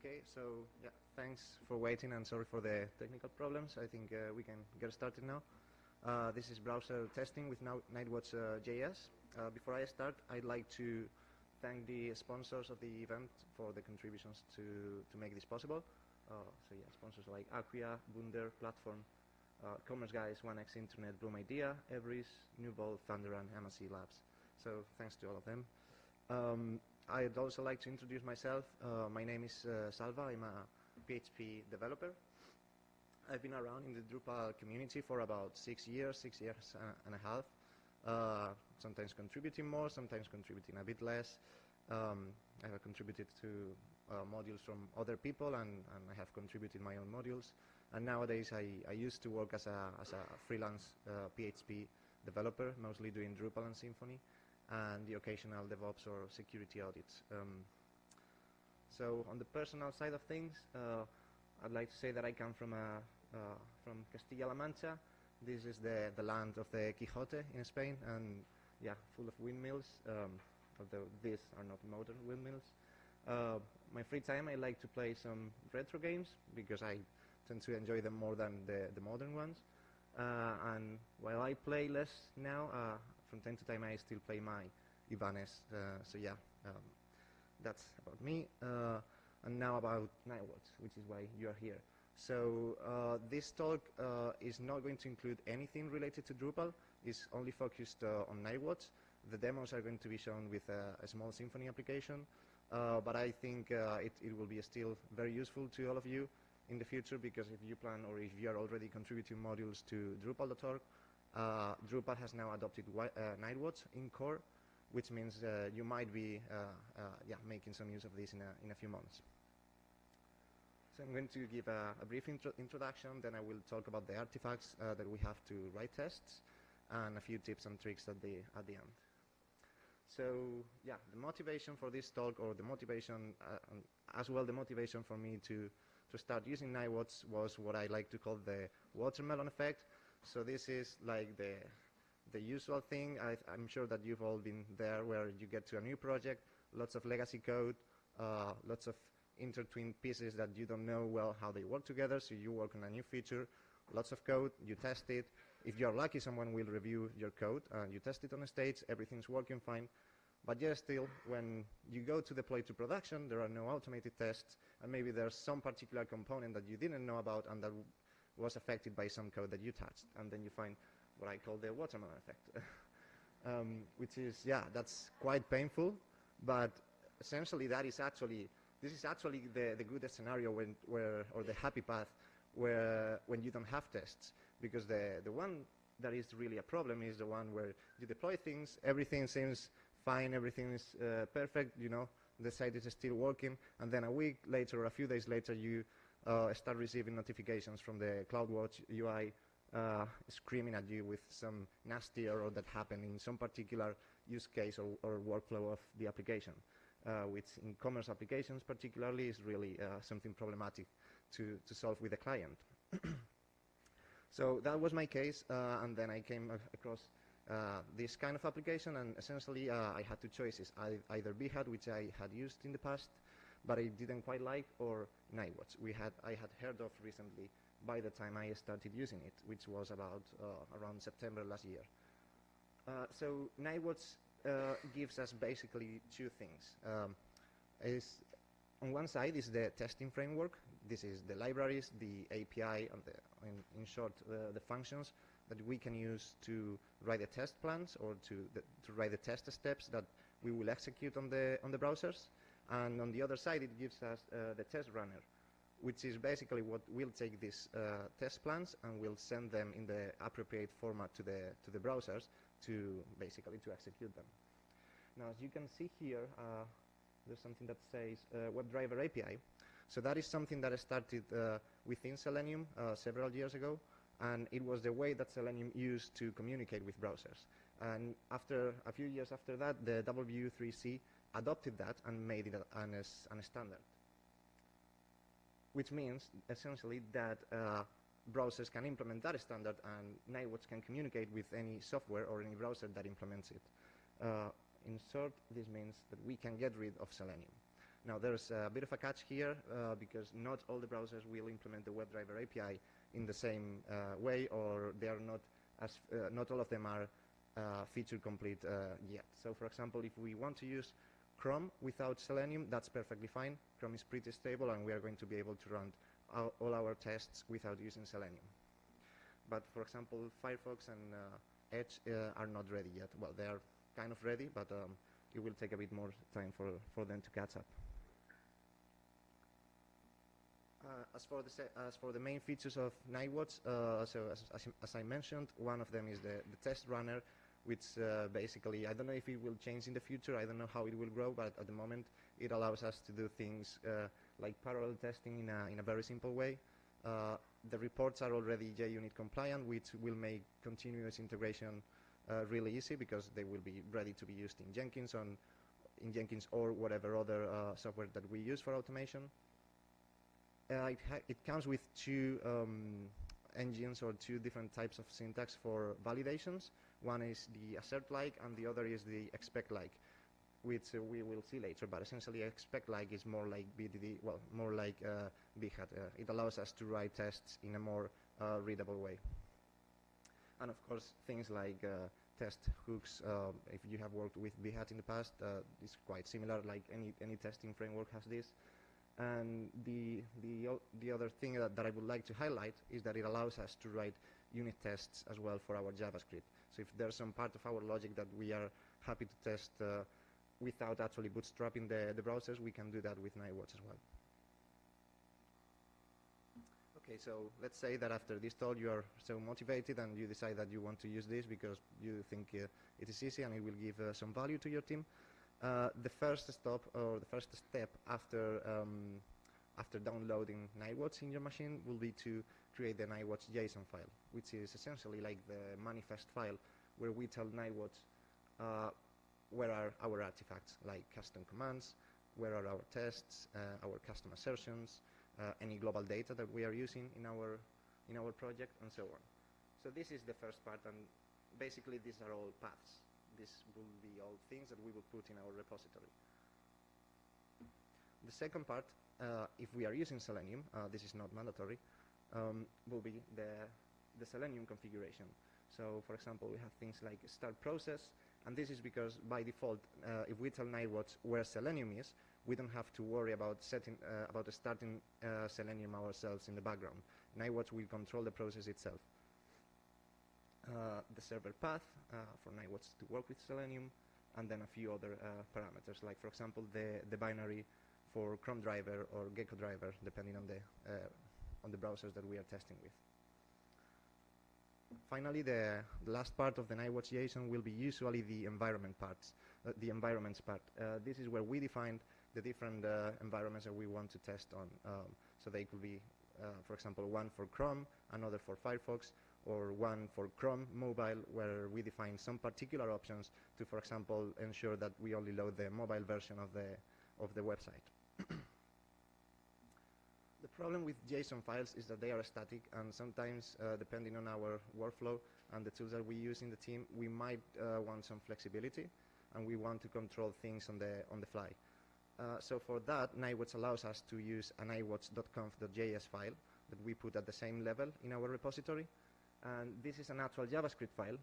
Okay, so yeah, thanks for waiting and sorry for the technical problems. I think we can get started now. This is browser testing with Nightwatch JS. Before I start, I'd like to thank the sponsors of the event for the contributions to make this possible. So yeah, sponsors like Acquia, Wunder, Platform, Commerce Guys, 1x Internet, Bloom Idea, Everest, Newbold, Thunder, and MSC Labs. So thanks to all of them. I'd also like to introduce myself. My name is Salva. I'm a PHP developer. I've been around in the Drupal community for about 6 years and a half. Sometimes contributing more, sometimes contributing a bit less. I have contributed to modules from other people, and I have contributed my own modules. And nowadays, I used to work as a freelance PHP developer, mostly doing Drupal and Symfony, and the occasional DevOps or security audits. So on the personal side of things, I'd like to say that I come from Castilla-La Mancha. This is the land of the Quixote in Spain, and yeah, full of windmills, although these are not modern windmills. My free time, I like to play some retro games because I tend to enjoy them more than the modern ones. And while I play less now, from time to time I still play my Ibanez. So yeah, that's about me. And now about Nightwatch, which is why you are here. So this talk is not going to include anything related to Drupal. It's only focused on Nightwatch. The demos are going to be shown with a small Symfony application. But I think it will be still very useful to all of you in the future, because if you plan or if you are already contributing modules to Drupal.org, Drupal has now adopted Nightwatch in core, which means you might be making some use of this in a few months. So I'm going to give a brief introduction, then I will talk about the artifacts that we have to write tests, and a few tips and tricks at the end. So yeah, the motivation for this talk, or the motivation, as well the motivation for me to start using Nightwatch, was what I like to call the watermelon effect. So this is like the usual thing. I'm sure that you've all been there, where you get to a new project, lots of legacy code, lots of intertwined pieces that you don't know well how they work together. So you work on a new feature, lots of code, you test it. If you're lucky, someone will review your code, and you test it on a stage, everything's working fine. But yet still, when you go to deploy to production, there are no automated tests, and maybe there's some particular component that you didn't know about and that was affected by some code that you touched, and then you find what I call the watermelon effect, which is, yeah, that's quite painful, but essentially this is actually the good scenario or the happy path when you don't have tests, because the one that is really a problem is the one where you deploy things, everything seems fine, everything is perfect, you know, the site is still working, and then a week later or a few days later you start receiving notifications from the CloudWatch UI screaming at you with some nasty error that happened in some particular use case or workflow of the application, which in commerce applications particularly is really something problematic to solve with the client. So that was my case, and then I came across this kind of application, and essentially I had two choices, either Behat, which I had used in the past but I didn't quite like, or Nightwatch. I had heard of recently by the time I started using it, which was about around September last year. So Nightwatch gives us basically two things. On one side is the testing framework. This is the libraries, the API, and in short, the functions that we can use to write the test plans, or to write the test steps that we will execute on the browsers. And on the other side, it gives us the TestRunner, which is basically what will take these test plans and will send them in the appropriate format to the browsers to basically to execute them. Now, as you can see here, there's something that says WebDriver API. So that is something that started within Selenium several years ago, and it was the way that Selenium used to communicate with browsers. And after a few years after that, the W3C adopted that and made it a standard, which means essentially that browsers can implement that standard, and Nightwatch can communicate with any software or any browser that implements it. In short, this means that we can get rid of Selenium. Now, there's a bit of a catch here because not all the browsers will implement the WebDriver API in the same way, or they are not as not all of them are feature complete yet. So, for example, if we want to use Chrome without Selenium, that's perfectly fine. Chrome is pretty stable, and we are going to be able to run all our tests without using Selenium. But, for example, Firefox and Edge are not ready yet. Well, they are kind of ready, but it will take a bit more time for them to catch up. As for the main features of Nightwatch, so as I mentioned, one of them is the TestRunner, which basically, I don't know if it will change in the future, I don't know how it will grow, but at the moment it allows us to do things like parallel testing in a very simple way. The reports are already JUnit compliant, which will make continuous integration really easy because they will be ready to be used in Jenkins or whatever other software that we use for automation. It comes with two engines or two different types of syntax for validations. One is the assert-like and the other is the expect-like, which we will see later, but essentially expect-like is more like BDD, well, more like Behat. It allows us to write tests in a more readable way. And of course, things like test hooks, if you have worked with Behat in the past, it's quite similar, like any testing framework has this. And the other thing that I would like to highlight is that it allows us to write unit tests as well for our JavaScript. So if there's some part of our logic that we are happy to test without actually bootstrapping the browsers, we can do that with Nightwatch as well. Okay, so let's say that after this talk you are so motivated and you decide that you want to use this because you think it is easy and it will give some value to your team. The first stop or the first step after downloading Nightwatch in your machine will be to create the Nightwatch JSON file, which is essentially like the manifest file where we tell Nightwatch where are our artifacts, like custom commands, where are our tests, our custom assertions, any global data that we are using in our project, and so on. So this is the first part, and basically these are all paths. This will be all things that we will put in our repository. The second part, if we are using Selenium, this is not mandatory, will be the Selenium configuration. So, for example, we have things like start process, and this is because by default, if we tell Nightwatch where Selenium is, we don't have to worry about starting Selenium ourselves in the background. Nightwatch will control the process itself. The server path for Nightwatch to work with Selenium, and then a few other parameters, like, for example, the binary for Chrome driver or Gecko driver, depending on the browsers that we are testing with. Finally, the last part of the Nightwatch JSON will be usually the environments part. This is where we define the different environments that we want to test on. So they could be, for example, one for Chrome, another for Firefox, or one for Chrome mobile, where we define some particular options to, for example, ensure that we only load the mobile version of the website. The problem with JSON files is that they are static, and sometimes, depending on our workflow and the tools that we use in the team, we might want some flexibility, and we want to control things on the fly. So for that, Nightwatch allows us to use a nightwatch.conf.js file that we put at the same level in our repository. And this is an actual JavaScript file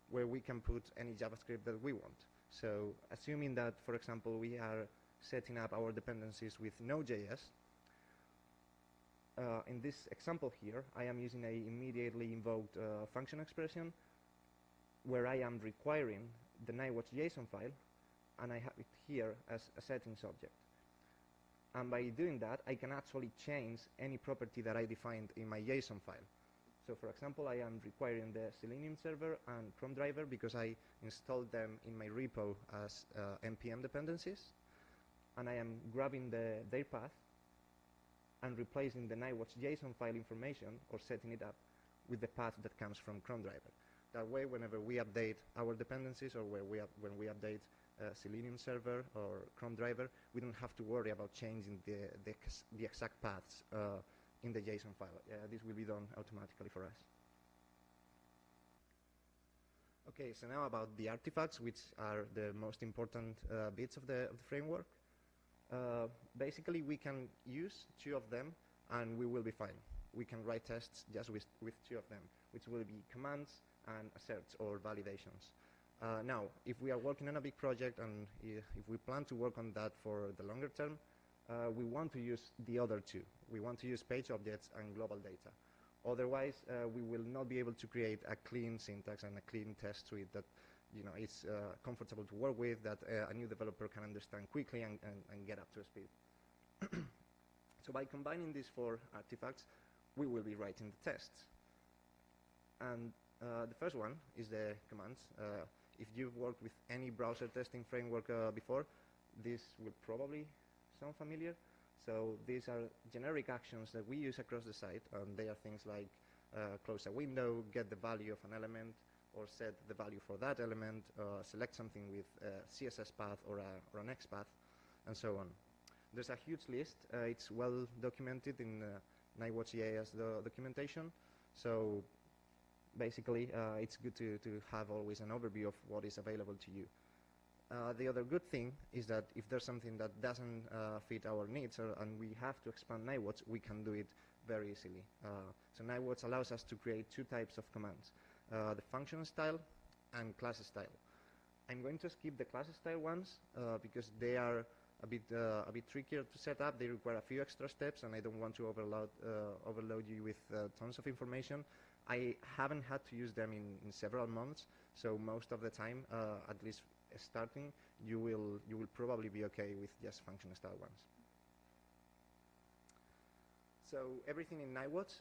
where we can put any JavaScript that we want. So assuming that, for example, we are setting up our dependencies with Node.js, in this example here, I am using a immediately invoked function expression where I am requiring the Nightwatch JSON file, and I have it here as a settings object. And by doing that, I can actually change any property that I defined in my JSON file. So, for example, I am requiring the Selenium server and Chrome driver because I installed them in my repo as npm dependencies, and I am grabbing their path and replacing the Nightwatch JSON file information or setting it up with the path that comes from Chrome driver. That way, whenever we update our dependencies or when we update Selenium server or Chrome driver, we don't have to worry about changing the exact paths in the JSON file. This will be done automatically for us. Okay, so now about the artifacts, which are the most important bits of the framework. Basically, we can use two of them, and we will be fine. We can write tests just with two of them, which will be commands and asserts or validations. Now, if we are working on a big project and if we plan to work on that for the longer term, we want to use the other two. We want to use page objects and global data. Otherwise, we will not be able to create a clean syntax and a clean test suite that is comfortable to work with, that a new developer can understand quickly and get up to speed. So by combining these four artifacts, we will be writing the tests. And the first one is the commands. If you've worked with any browser testing framework before, this will probably sound familiar. So these are generic actions that we use across the site, and they are things like close a window, get the value of an element, or set the value for that element, select something with a CSS path or an XPath, and so on. There's a huge list. It's well documented in Nightwatch JS documentation. So basically, it's good to have always an overview of what is available to you. The other good thing is that if there's something that doesn't fit our needs and we have to expand Nightwatch, we can do it very easily. So Nightwatch allows us to create two types of commands, the function style and class style. I'm going to skip the class style ones because they are a bit trickier to set up. They require a few extra steps, and I don't want to overload you with tons of information. I haven't had to use them in several months, so most of the time, at least starting, you will probably be okay with just function style ones. So everything in Nightwatch,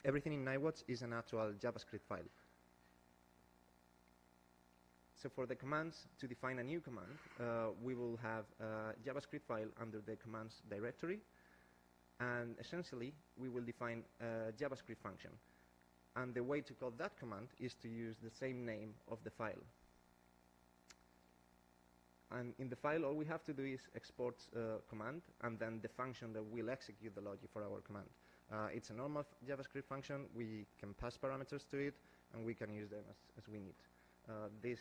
everything in Nightwatch is an actual JavaScript file. So for the commands, to define a new command, we will have a JavaScript file under the commands directory, and essentially we will define a JavaScript function. And the way to call that command is to use the same name of the file. And in the file, all we have to do is export command, and then the function that will execute the logic for our command. It's a normal JavaScript function. We can pass parameters to it, and we can use them as we need. This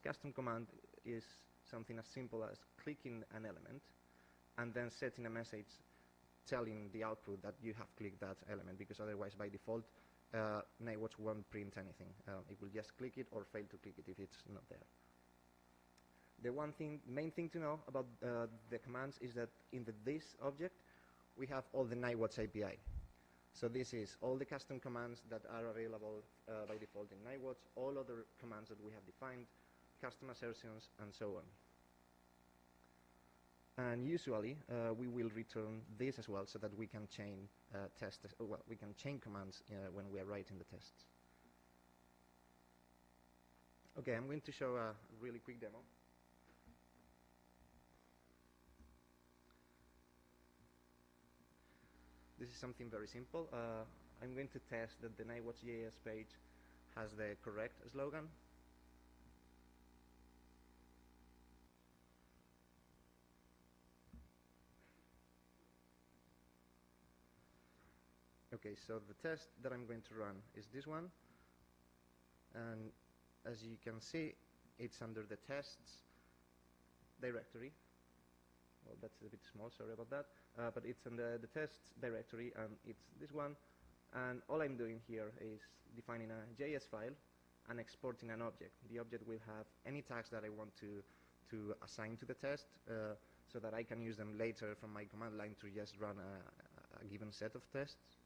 custom command is something as simple as clicking an element and then setting a message telling the output that you have clicked that element, because otherwise by default Nightwatch won't print anything. It will just click it or fail to click it if it's not there. The main thing to know about the commands is that in the this object we have all the Nightwatch API. So this is all the custom commands that are available by default in Nightwatch, all other commands that we have defined, custom assertions, and so on. And usually we will return this as well, so that we can chain we can chain commands when we are writing the tests. Okay, I'm going to show a really quick demo. This is something very simple. I'm going to test that the Nightwatch JS page has the correct slogan. Okay, so the test that I'm going to run is this one. And as you can see, it's under the tests directory. Well, that's a bit small, sorry about that. But it's in the tests directory, and it's this one. And all I'm doing here is defining a JS file and exporting an object. The object will have any tags that I want to assign to the test, so that I can use them later from my command line to just run a given set of tests.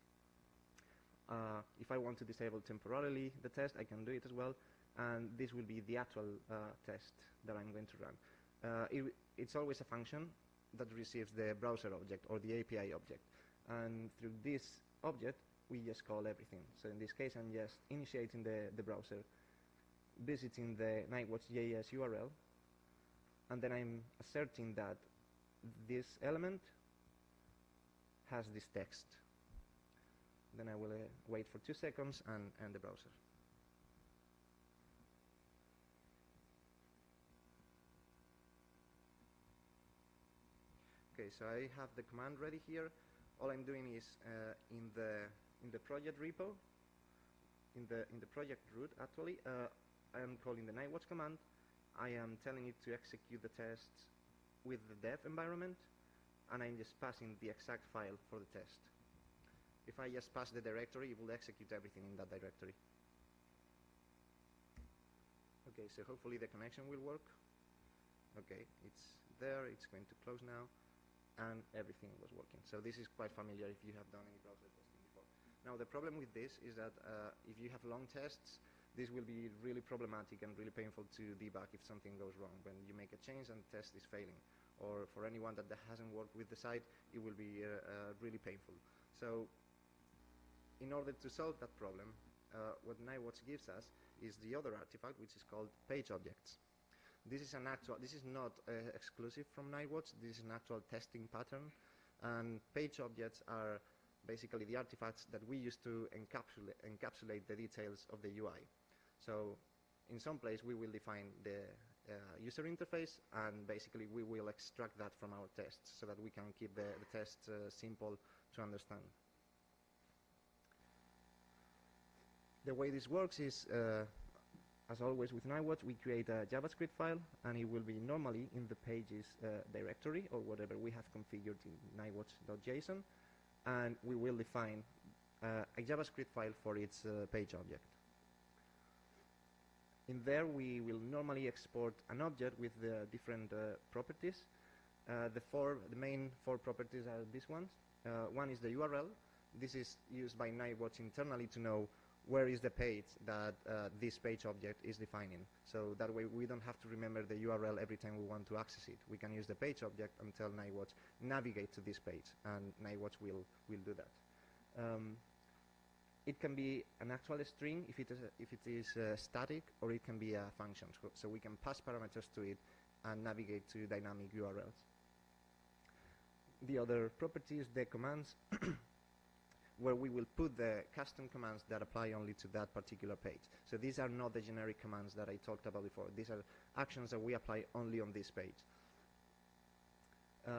If I want to disable temporarily the test, I can do it as well. And this will be the actual test that I'm going to run. It's always a function that receives the browser object or the API object. And through this object, we just call everything. So in this case, I'm just initiating the browser, visiting the Nightwatch JS URL, and then I'm asserting that this element has this text. Then I will wait for 2 seconds and end the browser. Okay, so I have the command ready here. All I'm doing is in the project repo, in the project root actually, I am calling the Nightwatch command. I am telling it to execute the tests with the dev environment, and I'm just passing the exact file for the test. If I just pass the directory, it will execute everything in that directory. Okay, so hopefully the connection will work. Okay, it's there, it's going to close now, and everything was working. So this is quite familiar if you have done any browser testing before. Now the problem with this is that if you have long tests, this will be really problematic and really painful to debug if something goes wrong. When you make a change and the test is failing, or for anyone that hasn't worked with the site, it will be really painful. So in order to solve that problem, what Nightwatch gives us is the other artifact, which is called page objects. This is not exclusive from Nightwatch. This is an actual testing pattern, and page objects are basically the artifacts that we use to encapsulate the details of the UI. So in some place we will define the user interface, and basically we will extract that from our tests so that we can keep the tests simple to understand. The way this works is, as always with Nightwatch, we create a JavaScript file, and it will be normally in the pages directory or whatever we have configured in Nightwatch.json, and we will define a JavaScript file for its page object. In there we will normally export an object with the different properties. The main four properties are these ones. One is the URL. This is used by Nightwatch internally to know where is the page that this page object is defining. So that way we don't have to remember the URL every time we want to access it. We can use the page object and tell Nightwatch, navigate to this page, and Nightwatch will do that. It can be an actual string if it is static, or it can be a function. So we can pass parameters to it and navigate to dynamic URLs. The other property is the commands, where we will put the custom commands that apply only to that particular page. So these are not the generic commands that I talked about before. These are actions that we apply only on this page.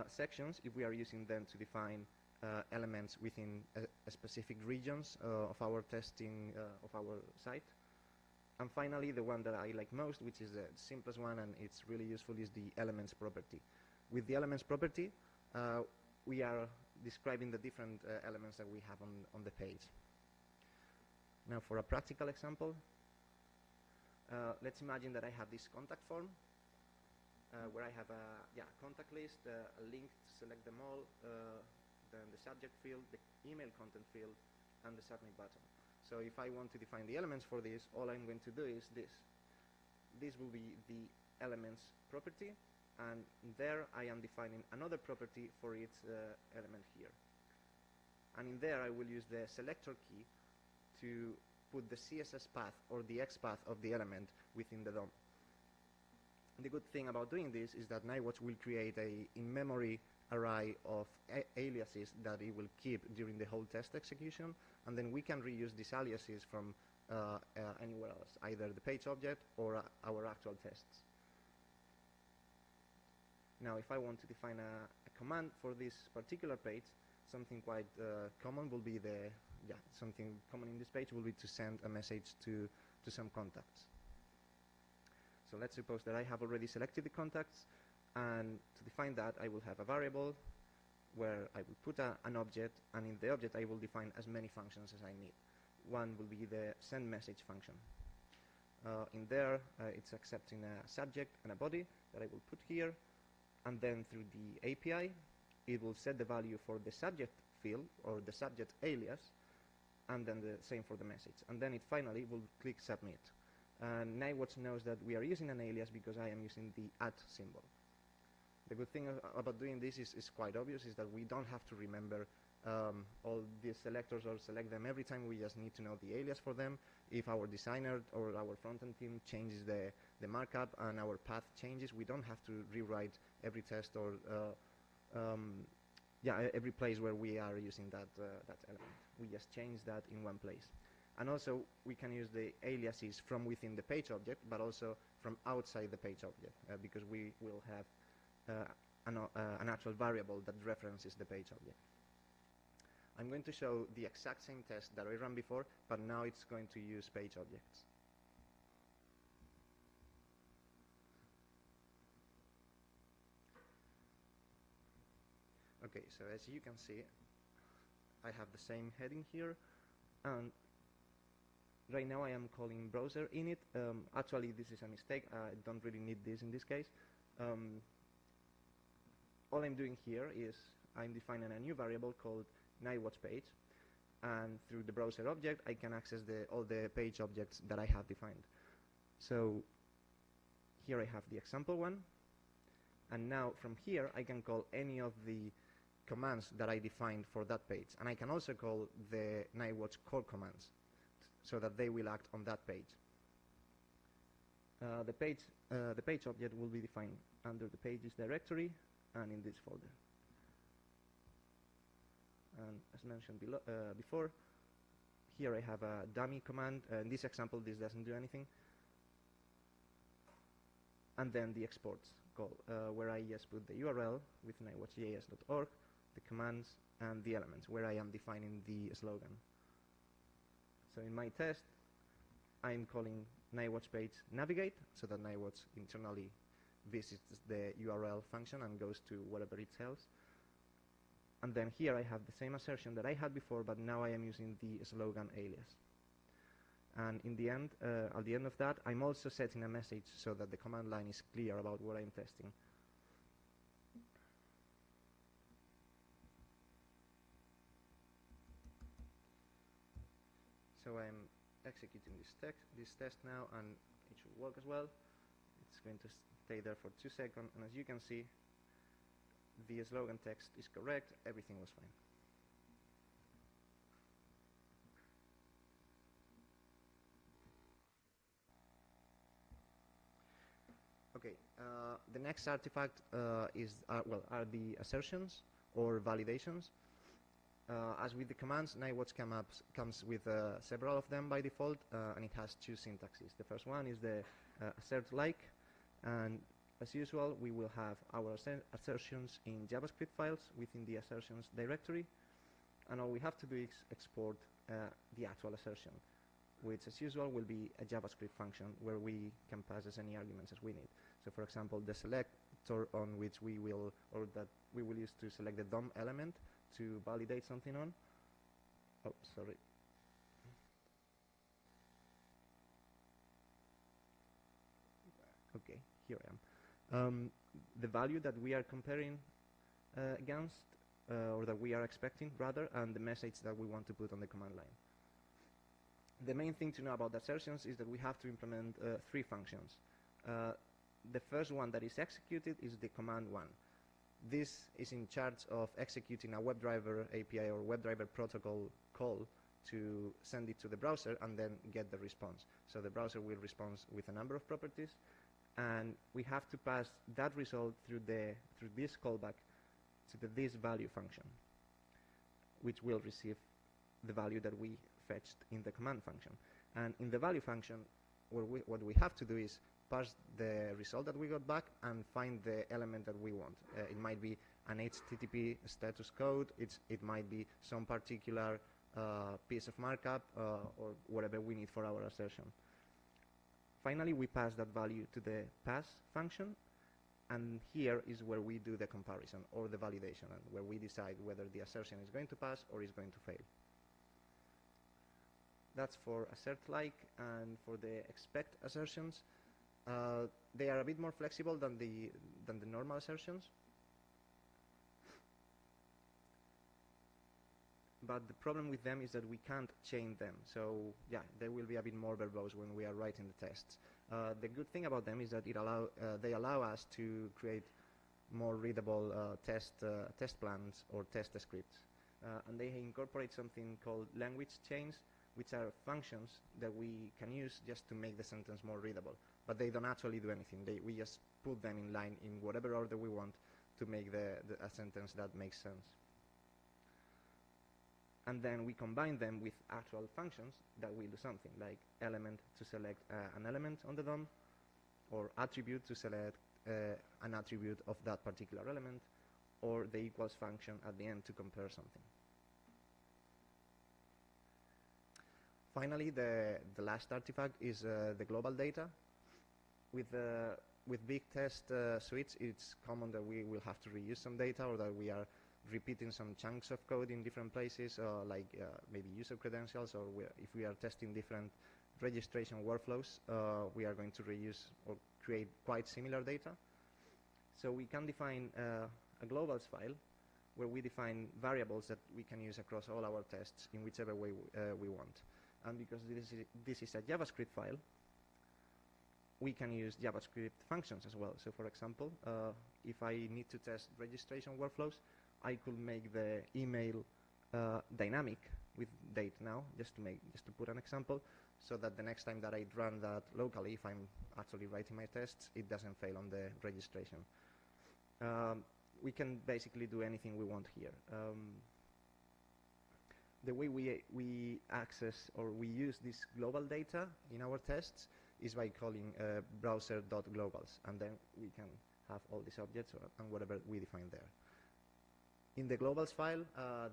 Sections, if we are using them to define elements within a specific regions of our testing of our site. And finally, the one that I like most, which is the simplest one and it's really useful, is the elements property. With the elements property, we are describing the different elements that we have on the page. Now for a practical example, let's imagine that I have this contact form where I have a contact list, a link to select them all, then the subject field, the email content field, and the submit button. So if I want to define the elements for this, all I'm going to do is this. This will be the elements property, and there I am defining another property for its element here. And in there I will use the selector key to put the CSS path or the XPath of the element within the DOM. The good thing about doing this is that Nightwatch will create a in-memory array of aliases that it will keep during the whole test execution, and then we can reuse these aliases from anywhere else, either the page object or our actual tests. Now if I want to define a command for this particular page, something quite common will be something common in this page will be to send a message to some contacts. So let's suppose that I have already selected the contacts, and to define that I will have a variable where I will put an object, and in the object I will define as many functions as I need. One will be the send message function. In there it's accepting a subject and a body that I will put here, and then through the API it will set the value for the subject field or the subject alias, and then the same for the message, and then it finally will click submit. And Nightwatch knows that we are using an alias because I am using the @ symbol. The good thing about doing this is quite obvious, is that we don't have to remember all these selectors or select them every time. We just need to know the alias for them. If our designer or our front-end team changes the markup and our path changes, we don't have to rewrite every test or every place where we are using that element. We just change that in one place. And also we can use the aliases from within the page object, but also from outside the page object, because we will have an actual variable that references the page object. I'm going to show the exact same test that I ran before, but now it's going to use page objects. Okay, so as you can see, I have the same heading here, and right now I am calling browser init. Actually, this is a mistake. I don't really need this in this case. All I'm doing here is I'm defining a new variable called Nightwatch page, and through the browser object I can access all the page objects that I have defined. So here I have the example one, and now from here I can call any of the commands that I defined for that page, and I can also call the Nightwatch core commands so that they will act on that page. The page object will be defined under the pages directory and in this folder. And as mentioned before, here I have a dummy command. In this example, this doesn't do anything. And then the exports call, where I just put the URL with nightwatch.js.org, the commands, and the elements, where I am defining the slogan. So in my test, I'm calling Nightwatch page navigate, so that Nightwatch internally visits the URL function and goes to whatever it tells. And then here I have the same assertion that I had before, but now I am using the slogan alias. And in the end, at the end of that, I'm also setting a message so that the command line is clear about what I'm testing. So I'm executing this test now, and it should work as well. It's going to stay there for 2 seconds, and as you can see, the slogan text is correct, everything was fine. Okay, the next artifact are the assertions or validations. As with the commands, Nightwatch comes with several of them by default, and it has 2 syntaxes. The first one is the assert like, and as usual, we will have our assertions in JavaScript files within the assertions directory, and all we have to do is export the actual assertion, which as usual will be a JavaScript function where we can pass as many arguments as we need. So for example, the selector on which we will, or that we will use to select the DOM element to validate something on. Oh, sorry. Okay, here I am. The value that we are comparing against, or that we are expecting rather, and the message that we want to put on the command line. The main thing to know about the assertions is that we have to implement 3 functions. The first one that is executed is the command one. This is in charge of executing a WebDriver API or WebDriver protocol call to send it to the browser and then get the response. So the browser will respond with a number of properties, and we have to pass that result through this callback to the this value function, which will receive the value that we fetched in the command function. And in the value function, what we have to do is pass the result that we got back and find the element that we want. It might be an HTTP status code, it might be some particular piece of markup, or whatever we need for our assertion. Finally, we pass that value to the pass function, and here is where we do the comparison or the validation, and where we decide whether the assertion is going to pass or is going to fail. That's for assert like, and for the expect assertions, they are a bit more flexible than the normal assertions. But the problem with them is that we can't chain them. So yeah, they will be a bit more verbose when we are writing the tests. The good thing about them is that they allow us to create more readable test plans or test scripts. And they incorporate something called language chains, which are functions that we can use just to make the sentence more readable. But they don't actually do anything. We just put them in line in whatever order we want to make a sentence that makes sense. And then we combine them with actual functions that will do something, like element to select an element on the DOM, or attribute to select an attribute of that particular element, or the equals function at the end to compare something. Finally, the last artifact is the global data. With big test suites, it's common that we will have to reuse some data, or that we are repeating some chunks of code in different places, like maybe user credentials, or if we are testing different registration workflows, we are going to reuse or create quite similar data. So we can define a globals file where we define variables that we can use across all our tests in whichever way we want. And because this is a JavaScript file, we can use JavaScript functions as well. So for example, if I need to test registration workflows, I could make the email dynamic with date now, just to put an example, so that the next time that I run that locally, if I'm actually writing my tests, it doesn't fail on the registration. We can basically do anything we want here. The way we access or we use this global data in our tests is by calling browser.globals, and then we can have all these objects and whatever we define there. In the globals file,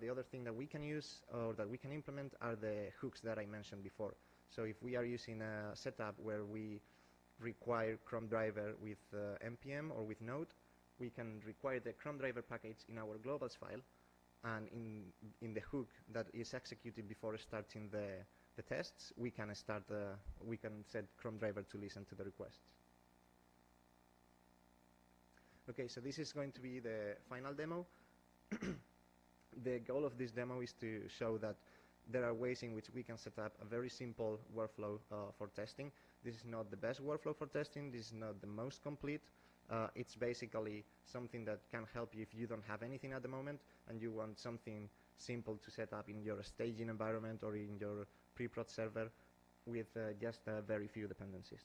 the other thing that we can use or that we can implement are the hooks that I mentioned before. So if we are using a setup where we require Chrome driver with npm or with Node, we can require the Chrome driver package in our globals file, and in the hook that is executed before starting the tests, we can set Chrome driver to listen to the requests. Okay, so this is going to be the final demo. The goal of this demo is to show that there are ways in which we can set up a very simple workflow for testing. This is not the best workflow for testing. This is not the most complete. It's basically something that can help you if you don't have anything at the moment and you want something simple to set up in your staging environment or in your pre-prod server with just very few dependencies.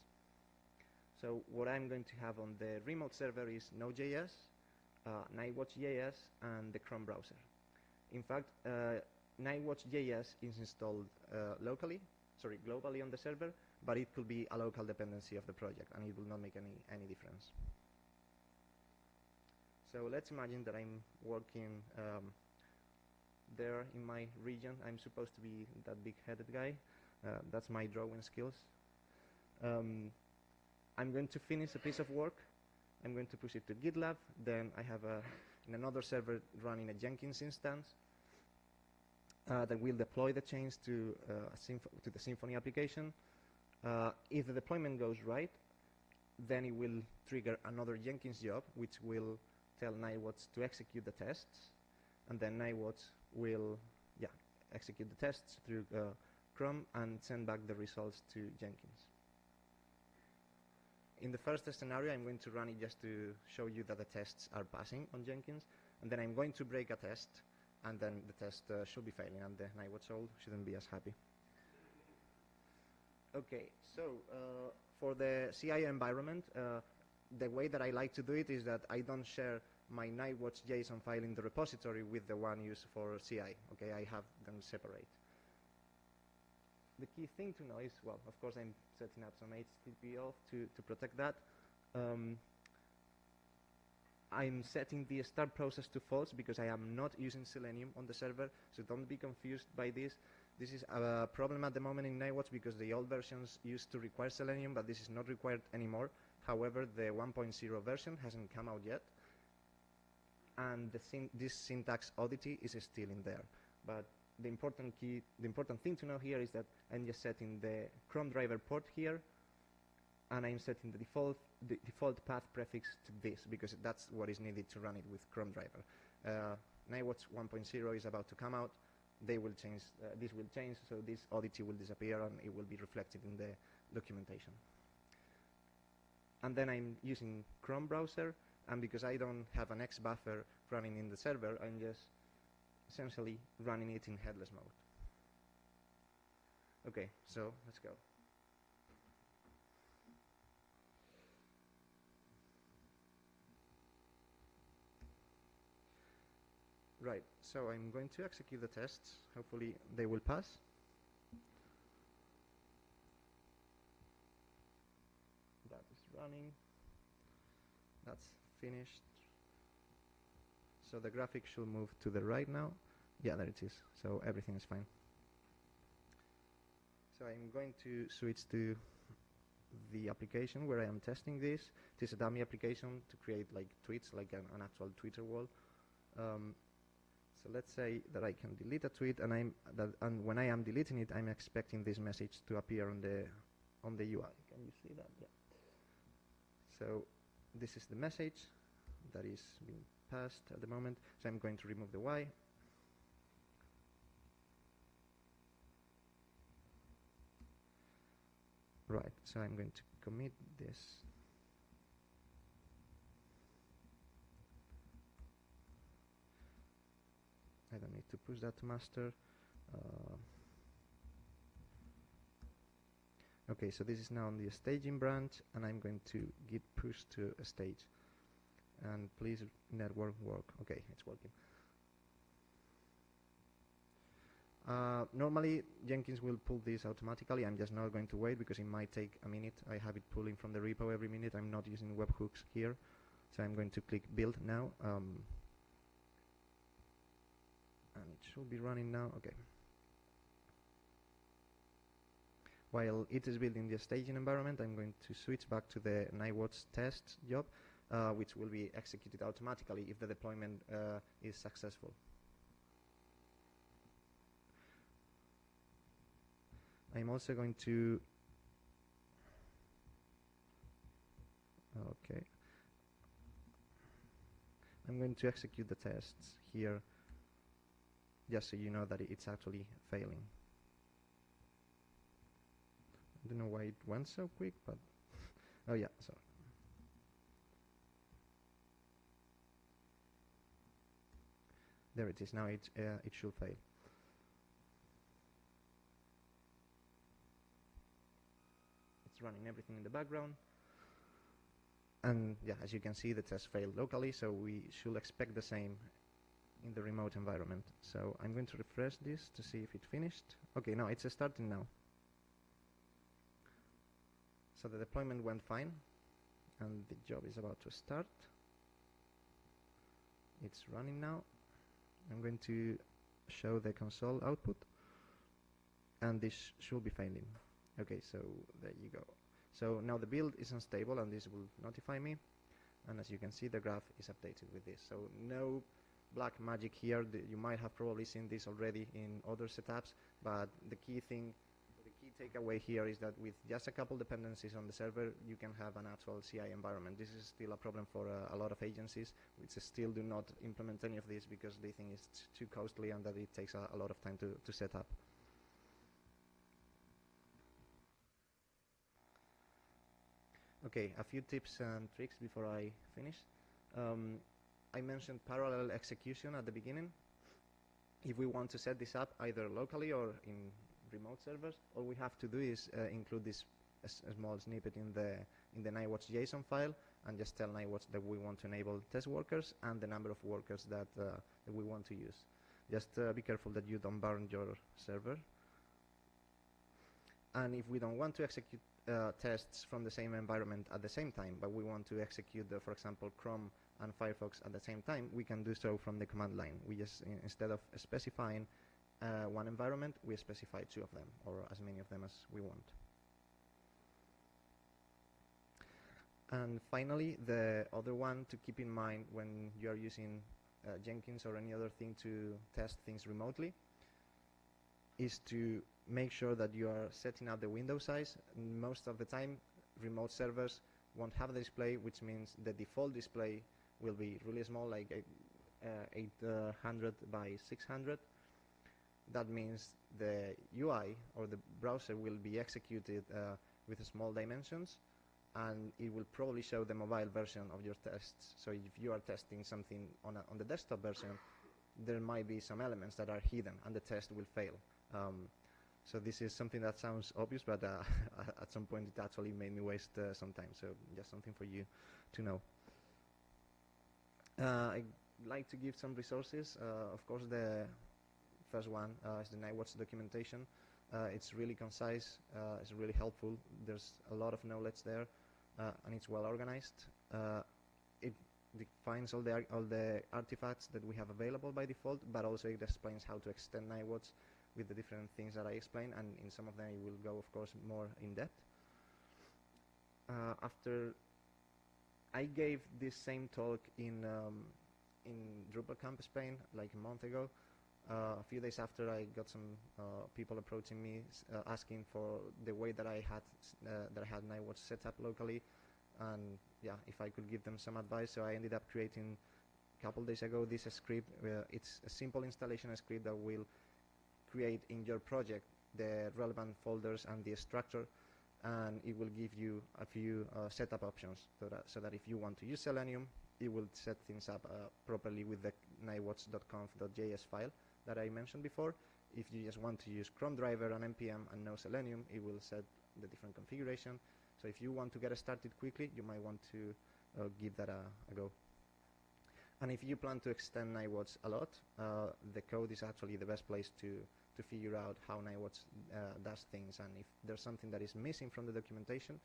So what I'm going to have on the remote server is Node.js, Nightwatch JS, and the Chrome browser. In fact, Nightwatch JS is installed globally on the server, but it could be a local dependency of the project, and it will not make any difference. So let's imagine that I'm working there in my region. I'm supposed to be that big-headed guy. That's my drawing skills. I'm going to finish a piece of work. I'm going to push it to GitLab. Then I have in another server running a Jenkins instance that will deploy the change to the Symfony application. If the deployment goes right, then it will trigger another Jenkins job, which will tell Nightwatch to execute the tests, and then Nightwatch will execute the tests through Chrome and send back the results to Jenkins. In the first scenario, I'm going to run it just to show you that the tests are passing on Jenkins, and then I'm going to break a test, and then the test should be failing, and the Nightwatch sold shouldn't be as happy. Okay, so for the CI environment, the way that I like to do it is that I don't share my Nightwatch JSON file in the repository with the one used for CI. Okay, I have them separate. The key thing to know is, well, of course, I'm setting up some HTTP auth to protect that. I'm setting the start process to false because I am not using Selenium on the server, so don't be confused by this. This is a problem at the moment in Nightwatch because the old versions used to require Selenium, but this is not required anymore. However, the 1.0 version hasn't come out yet, and this syntax oddity is still in there. But the important thing to know here is that I'm just setting the Chrome driver port here, and I'm setting the default path prefix to this because that's what is needed to run it with Chrome driver. Nightwatch 1.0 is about to come out. They will change. This will change, so this oddity will disappear, and it will be reflected in the documentation. And then I'm using Chrome browser, and because I don't have an X buffer running in the server, I'm just essentially running it in headless mode. Okay, so let's go. Right, so I'm going to execute the tests. Hopefully they will pass. That is running. That's finished. So the graphic should move to the right now. Yeah, there it is. So everything is fine. So I'm going to switch to the application where I am testing this. It is a dummy application to create like tweets, like an actual Twitter wall. So let's say that I can delete a tweet, and when I am deleting it, I'm expecting this message to appear on the UI. Can you see that? Yeah. So this is the message that is being passed at the moment. So I'm going to remove the Y. Right, so I'm going to commit this. I don't need to push that to master. Okay, so this is now on the staging branch, and I'm going to git push to a stage. And please network work. Okay, it's working. Normally Jenkins will pull this automatically. I'm just not going to wait because it might take a minute. I have it pulling from the repo every minute. I'm not using webhooks here, so I'm going to click build now, and it should be running now. Okay. While it is building the staging environment, I'm going to switch back to the Nightwatch test job, which will be executed automatically if the deployment is successful. I'm also going to I'm going to execute the tests here just so you know that it's actually failing. I don't know why it went so quick, but oh yeah, so there it is. Now it should fail. It's running everything in the background, and yeah, as you can see, the test failed locally, so we should expect the same in the remote environment. So I'm going to refresh this to see if it finished. Okay, now it's starting now. So the deployment went fine, and the job is about to start. It's running now. I'm going to show the console output, and this should be failing. Okay, so there you go. So now the build is unstable, and this will notify me. And as you can see, the graph is updated with this. So no black magic here. You might have probably seen this already in other setups, but the key takeaway here is that with just a couple dependencies on the server, you can have an actual CI environment. This is still a problem for a lot of agencies, which still do not implement any of this because they think it's too costly and that it takes a lot of time to set up. Okay, a few tips and tricks before I finish. I mentioned parallel execution at the beginning. If we want to set this up either locally or in remote servers, all we have to do is include this a small snippet in the Nightwatch JSON file, and just tell Nightwatch that we want to enable test workers and the number of workers that we want to use. Just be careful that you don't burn your server. And if we don't want to execute tests from the same environment at the same time, but we want to execute, for example, Chrome and Firefox at the same time, we can do so from the command line. We just, instead of specifying one environment, we specify two of them, or as many of them as we want. And finally, the other one to keep in mind when you are using Jenkins or any other thing to test things remotely is to make sure that you are setting up the window size. Most of the time, remote servers won't have the display, which means the default display will be really small, like 800 by 600. That means the UI or the browser will be executed with small dimensions, and it will probably show the mobile version of your tests. So if you are testing something on the desktop version, there might be some elements that are hidden, and the test will fail. So this is something that sounds obvious, but at some point it actually made me waste some time. So just something for you to know. I'd like to give some resources. Of course, the first one is the Nightwatch documentation. It's really concise. It's really helpful. There's a lot of knowledge there, and it's well organized. It defines all the artifacts that we have available by default, but also it explains how to extend Nightwatch with the different things that I explained, and in some of them it will go, of course, more in depth. After I gave this same talk in Drupal Camp Spain like a month ago. A few days after, I got some people approaching me asking for the way that I had Nightwatch set up locally, and yeah, if I could give them some advice. So I ended up creating a couple days ago this script. It's a simple installation script that will create in your project the relevant folders and the structure, and it will give you a few setup options so that if you want to use Selenium, it will set things up properly with the nightwatch.conf.js file that I mentioned before. If you just want to use Chrome driver and npm and no Selenium, it will set the different configuration. So if you want to get started quickly, you might want to give that a go. And if you plan to extend Nightwatch a lot, the code is actually the best place to figure out how Nightwatch does things. And if there's something that is missing from the documentation,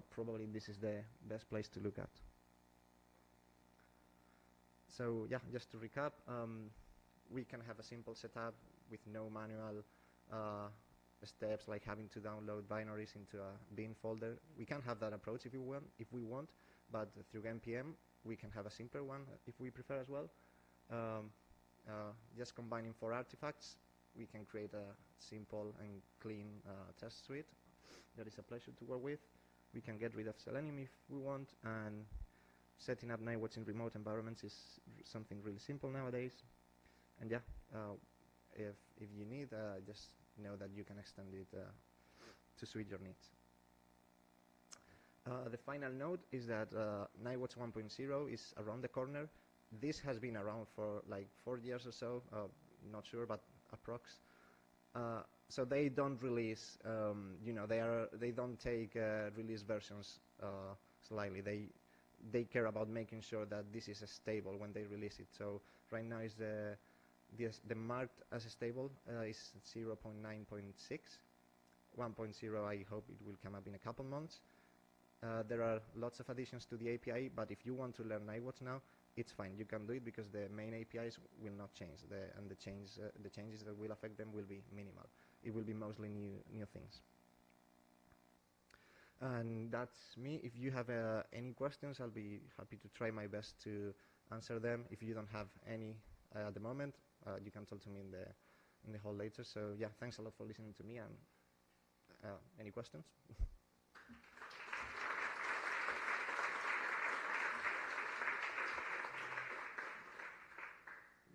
probably this is the best place to look at. So yeah, just to recap, we can have a simple setup with no manual steps like having to download binaries into a bin folder. We can have that approach if we want, but through npm we can have a simpler one if we prefer as well. Just combining 4 artifacts, we can create a simple and clean test suite that is a pleasure to work with. We can get rid of Selenium if we want, and setting up Nightwatch in remote environments is something really simple nowadays. And yeah, if you need, just know that you can extend it to suit your needs. The final note is that Nightwatch 1.0 is around the corner. This has been around for like 4 years or so, not sure, but approx. So they don't release, they don't take release versions slightly. They care about making sure that this is stable when they release it. So right now is the marked as stable is 0.9.6. 1.0, I hope it will come up in a couple months. There are lots of additions to the API, but if you want to learn Nightwatch now, it's fine. You can do it because the main APIs will not change, and the changes that will affect them will be minimal. It will be mostly new things. And that's me. If you have any questions, I'll be happy to try my best to answer them. If you don't have any at the moment, you can talk to me in the hall later. So yeah, thanks a lot for listening to me. And any questions?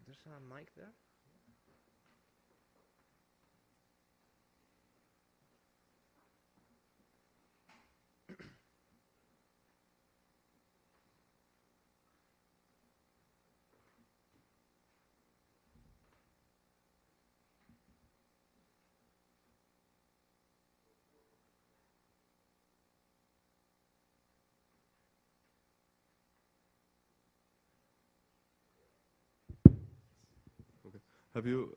There's a mic there. Have you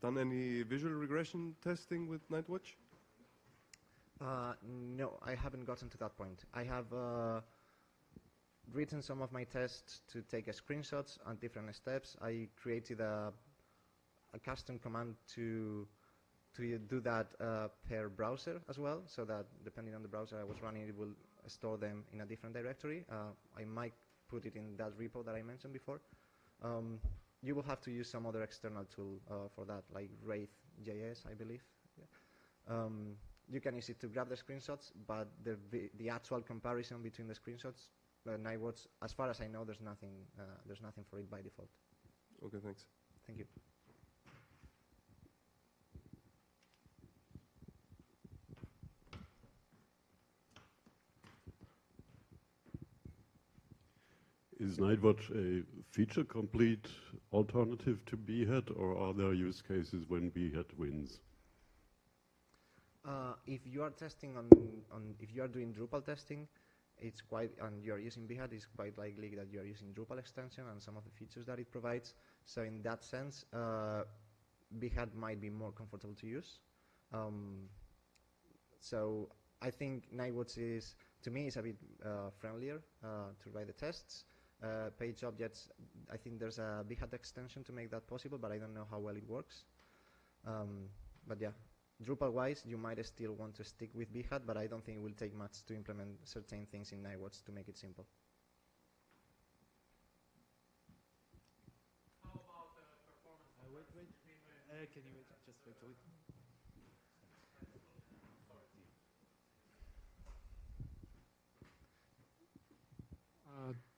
done any visual regression testing with Nightwatch? No, I haven't gotten to that point. I have written some of my tests to take screenshots on different steps. I created a custom command to do that per browser as well, so that depending on the browser I was running, it will store them in a different directory. I might put it in that repo that I mentioned before. You will have to use some other external tool for that, like Wraith.js, I believe. Yeah. You can use it to grab the screenshots, but the actual comparison between the screenshots, Nightwatch, as far as I know, there's nothing for it by default. Okay, thanks. Thank you. Is Nightwatch a feature-complete alternative to Behat, or are there use cases when Behat wins? If you are testing if you are doing Drupal testing, it's quite, and you are using Behat, it's quite likely that you are using Drupal extension and some of the features that it provides. So in that sense, Behat might be more comfortable to use. So I think Nightwatch to me, is a bit friendlier to write the tests. Page objects, I think there's a Behat extension to make that possible, but I don't know how well it works. But yeah, Drupal-wise, you might still want to stick with Behat, but I don't think it will take much to implement certain things in Nightwatch to make it simple. Can you just wait till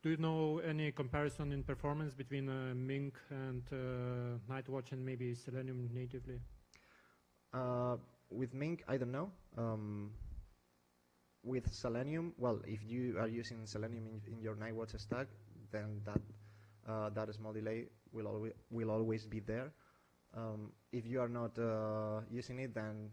do you know any comparison in performance between Mink and Nightwatch and maybe Selenium natively? With Mink, I don't know. With Selenium, well, if you are using Selenium in your Nightwatch stack, then that small delay will always be there. If you are not using it, then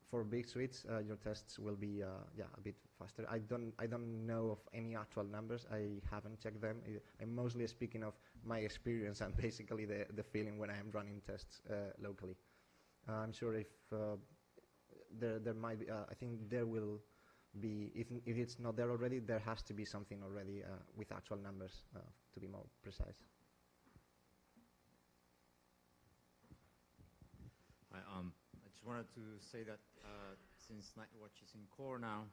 for big suites, your tests will be a bit faster. I don't know of any actual numbers. I haven't checked them. I'm mostly speaking of my experience and basically the feeling when I am running tests locally. I'm sure if there might be. I think there will be. If it's not there already, there has to be something already with actual numbers to be more precise. I just wanted to say that since Nightwatch is in core now,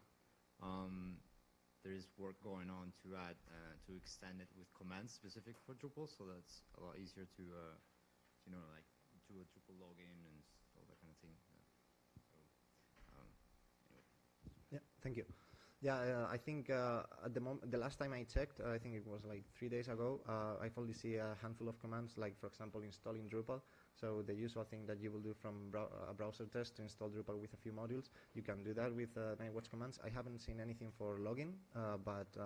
there is work going on to add to extend it with commands specific for Drupal, so that's a lot easier to like do a Drupal login and all that kind of thing. Anyway. Yeah, thank you. Yeah, I think at the moment, the last time I checked, I think it was like 3 days ago, I've only see a handful of commands, like for example installing Drupal. So the usual thing that you will do from a browser test to install Drupal with a few modules, you can do that with Nightwatch commands. I haven't seen anything for login, but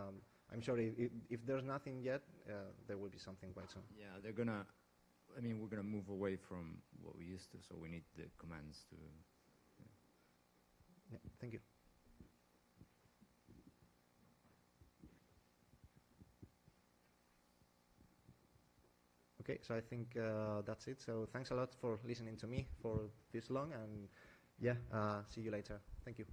I'm sure if there's nothing yet, there will be something quite soon. Yeah, we're gonna move away from what we used to, so we need the commands to. Yeah, thank you. Okay, so I think that's it. So thanks a lot for listening to me for this long, and yeah, see you later. Thank you.